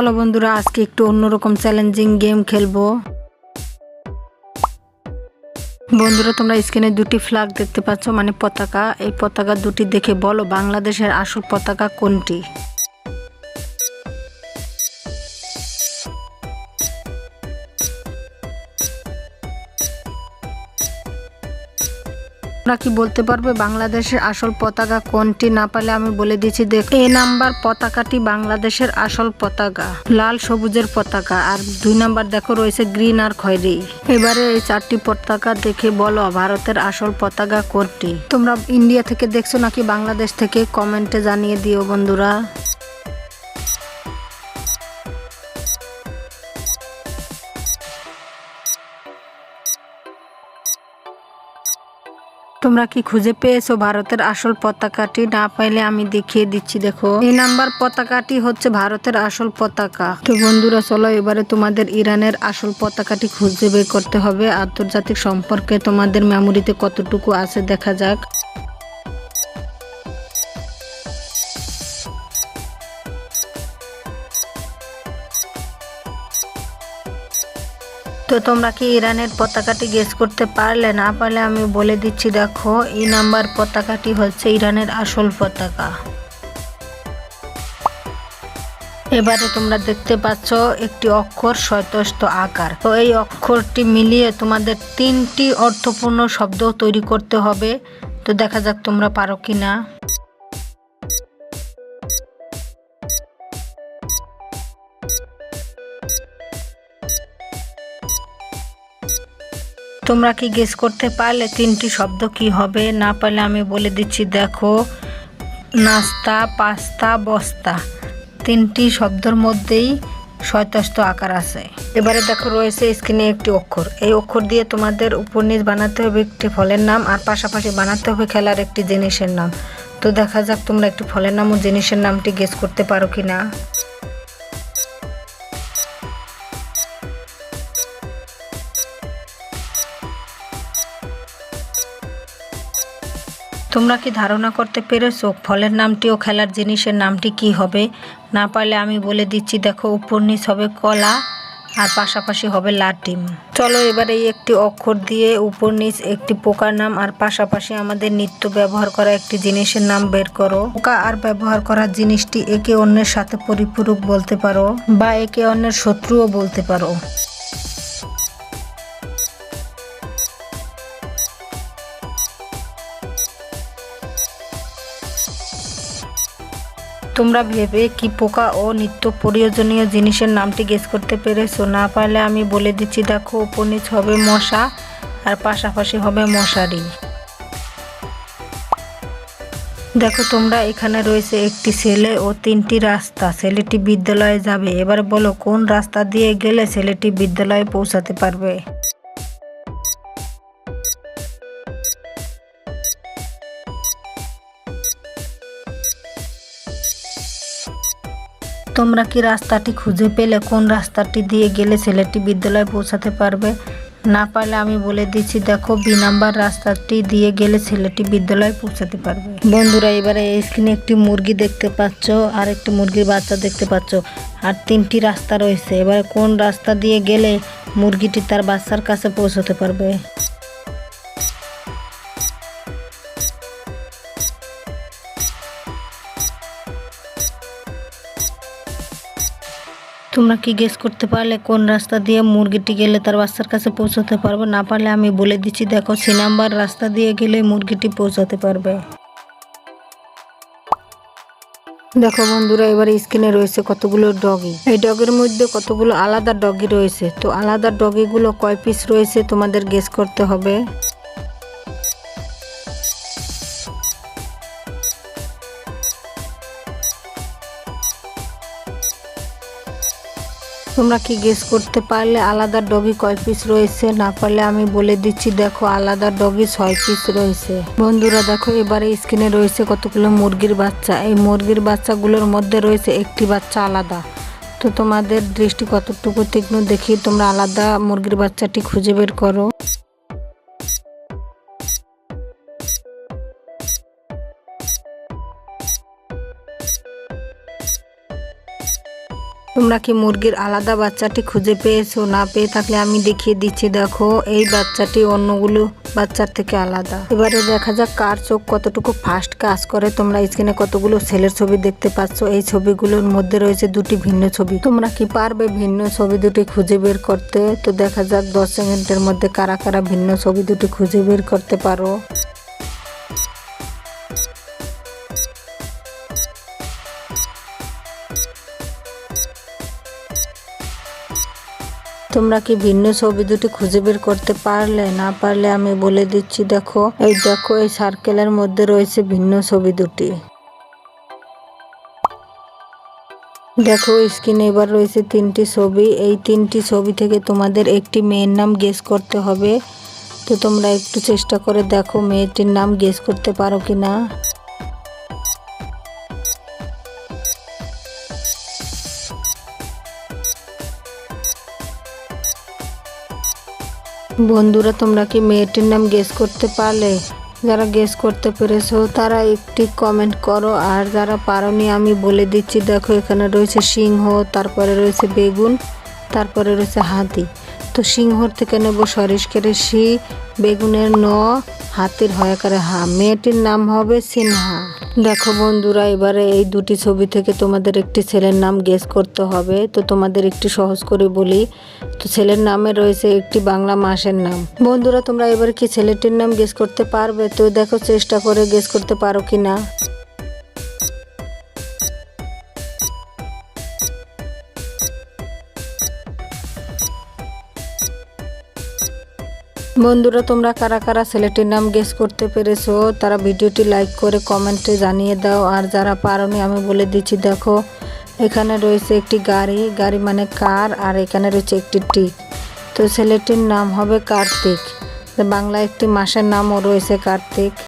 চলো বন্ধুরা, আজকে একটু অন্যরকম চ্যালেঞ্জিং গেম খেলবো। বন্ধুরা, তোমরা স্ক্রিনে দুটি ফ্ল্যাগ দেখতে পাচ্ছ, মানে পতাকা। এই পতাকা দুটি দেখে বলো বাংলাদেশের আসল পতাকা কোনটি। তোমরা কি বলতে পারবে বাংলাদেশের আসল পতাকা কোনটি? না পারলে আমি বলে দিচ্ছি, দেখ, এ নাম্বার পতাকাটি বাংলাদেশের আসল পতাকা, লাল সবুজের পতাকা। আর 2 নাম্বার দেখো রয়েছে গ্রিন আর খয়েরি। এবারে এই 4টি পতাকা দেখে বলো ভারতের আসল পতাকা কোনটি। তোমরা ইন্ডিয়া থেকে দেখছো নাকি বাংলাদেশ থেকে? কমেন্টে জানিয়ে দিও বন্ধুরা। তোমরা কি খুঁজে পেয়েছো ভারতের আসল পতাকাটি? না পাইলে আমি দেখিয়ে দিচ্ছি, দেখো এই নাম্বার পতাকাটি হচ্ছে ভারতের আসল পতাকা। তো বন্ধুরা চলো, এবারে তোমাদের ইরানের আসল পতাকাটি খুঁজে বের করতে হবে। আন্তর্জাতিক সম্পর্কে তোমাদের মেমোরিতে কতটুকু আছে দেখা যাক। তো তোমরা কি ইরানের পতাকাটি গেস করতে পারলে? না পারলে আমি বলে দিচ্ছি, দেখো এই নাম্বার পতাকাটি হচ্ছে ইরানের আসল পতাকা। এবারে তোমরা দেখতে পাচ্ছ একটি অক্ষর শতস্থ আকার। তো এই অক্ষরটি মিলিয়ে তোমাদের 3টি অর্থপূর্ণ শব্দ তৈরি করতে হবে। তো দেখা যাক তোমরা পারো কিনা। তোমরা কি গেস করতে পারলে 3টি শব্দ কি হবে? না পারলে আমি বলে দিচ্ছি, দেখো নাস্তা, পাস্তা, বস্তা। 3টি শব্দের মধ্যেই শতস্থ আকার আছে। এবারে দেখো রয়েছে স্ক্রিনে একটি অক্ষর। এই অক্ষর দিয়ে তোমাদের উপনিষ বানাতে হবে একটি ফলের নাম, আর পাশাপাশি বানাতে হবে খেলার একটি জিনিসের নাম। তো দেখা যাক তোমরা একটি ফলের নাম ও জিনিসের নামটি গেস করতে পারো কিনা। তোমরা কি ধারণা করতে পেরেছো ফলের নামটি ও খেলার জিনিসের নামটি কি হবে? না পারলে আমি বলে দিচ্ছি, দেখো উপর নিচ হবে কলা, আর পাশাপাশি হবে লাটিম। চলো এবারে এই একটি অক্ষর দিয়ে উপর নিচ একটি পোকার নাম আর পাশাপাশি আমাদের নিত্য ব্যবহার করা একটি জিনিসের নাম বের করো। পোকা আর ব্যবহার করা জিনিসটি একে অন্যের সাথে পরিপূরক বলতে পারো, বা একে অন্যের শত্রুও বলতে পারো। তোমরা ভেবে কি পোকা ও নিত্য প্রয়োজনীয় জিনিসের নামটি গেস করতে পেরেছো? না পারলে আমি বলে দিচ্ছি, দেখো উপর নিচ হবে মশা আর পাশাপাশি হবে মশারি। দেখো তোমরা এখানে রয়েছে একটি ছেলে ও 3টি রাস্তা। ছেলেটি বিদ্যালয়ে যাবে। এবার বলো কোন রাস্তা দিয়ে গেলে ছেলেটি বিদ্যালয়ে পৌঁছাতে পারবে। তোমরা কি রাস্তাটি খুঁজে পেলে? কোন রাস্তাটি দিয়ে গেলে ছেলেটি বিদ্যালয়ে পৌঁছাতে পারবে? না পারলে আমি বলে দিচ্ছি, দেখো বি নাম্বার রাস্তাটি দিয়ে গেলে ছেলেটি বিদ্যালয়ে পৌঁছাতে পারবে। বন্ধুরা এবারে এই স্ক্রিনে একটি মুরগি দেখতে পাচ্ছ, আর একটি মুরগির বাচ্চা দেখতে পাচ্ছ, আর 3টি রাস্তা রয়েছে। এবারে কোন রাস্তা দিয়ে গেলে মুরগিটি তার বাচ্চার কাছে পৌঁছাতে পারবে? তোমরা কি গেস করতে পারলে কোন রাস্তা দিয়ে মুরগিটি গেলে তার বাচ্চার কাছে পৌঁছাতে পারবে? না পারলে আমি বলে দিচ্ছি, দেখো সি নাম্বার রাস্তা দিয়ে গেলে মুরগিটি পৌঁছাতে পারবে। দেখো বন্ধুরা এবারে স্ক্রিনে রয়েছে কতগুলো ডগি। এই ডগের মধ্যে কতগুলো আলাদা ডগি রয়েছে। তো আলাদা ডগিগুলো কয় পিস রয়েছে তোমাদের গেস করতে হবে। তোমরা কি গেস করতে পারলে আলাদা ডগি কয় পিস রয়েছে? না পারলে আমি বলে দিচ্ছি, দেখো আলাদা ডগি 6 পিস রয়েছে। বন্ধুরা দেখো এবারে স্ক্রিনে রয়েছে কতগুলো মুরগির বাচ্চা। এই মুরগির বাচ্চাগুলোর মধ্যে রয়েছে একটি বাচ্চা আলাদা। তো তোমাদের দৃষ্টি কতটুকু তীক্ষ্ণ দেখি তোমরা আলাদা মুরগির বাচ্চাটি খুঁজে বের করো। তোমরা কি মুরগির আলাদা বাচ্চাটি খুঁজে পেয়েছো? না পেয়ে থাকলে আমি দেখিয়ে দিচ্ছি। দেখো, এই বাচ্চাটি অন্যগুলো বাচ্চার থেকে আলাদা। এবারে দেখা যাক কার চোখ কতটুকু ফাস্ট কাজ করে। তোমরা স্ক্রিনে কতগুলো ছেলের ছবি দেখতে পাচ্ছ। এই ছবিগুলোর মধ্যে রয়েছে দুটি ভিন্ন ছবি। তোমরা কি পারবে ভিন্ন ছবি দুটি খুঁজে বের করতে? তো দেখা যাক 10 সেকেন্ডের মধ্যে কারা কারা ভিন্ন ছবি দুটি খুঁজে বের করতে পারো। তোমরা কি ভিন্ন ছবি দুটি খুঁজে বের করতে পারলে? না পারলে আমি বলে দিচ্ছি। দেখো, এই সার্কেলের মধ্যে রয়েছে ভিন্ন ছবি দুটি। দেখো, স্ক্রিনে এবার রয়েছে 3টি ছবি। এই 3টি ছবি থেকে তোমাদের একটি মেয়ের নাম গেস করতে হবে। তো তোমরা একটু চেষ্টা করে দেখো মেয়েটির নাম গেস করতে পারো কিনা। বন্ধুরা, তোমরা কি মেয়েটির নাম গেস করতে পারলে? যারা গেস করতে পেরেছো তারা একটি কমেন্ট করো, আর যারা পারোনি আমি বলে দিচ্ছি। দেখো, এখানে রয়েছে সিংহ, তারপরে রয়েছে বেগুন, তারপরে রয়েছে হাতি। তো সিংহর থেকে নেব সরিষ্কারের সি, বেগুনের ন, হাতির হয়াকারে হা। মেয়েটির নাম হবে সিনহা। দেখো বন্ধুরা, এবারে এই দুটি ছবি থেকে তোমাদের একটি ছেলের নাম গেস করতে হবে। তো তোমাদের একটু সহজ করে বলি। তো ছেলের নামে রয়েছে একটি বাংলা মাসের নাম। বন্ধুরা, তোমরা এবার কি ছেলেটির নাম গেস করতে পারবে? তো দেখো, চেষ্টা করে গেস করতে পারো কিনা। বন্ধুরা, তোমরা কারা কারা ছেলেটির নাম গেস করতে পেরেছো তারা ভিডিওটি লাইক করে কমেন্টে জানিয়ে দাও। আর যারা পারোনি আমি বলে দিচ্ছি। দেখো, এখানে রয়েছে একটি গাড়ি, গাড়ি মানে কার, আর এখানে রয়েছে একটি টিক। তো ছেলেটির নাম হবে কার্তিক। বাংলা একটি মাসের নামও রয়েছে কার্তিক।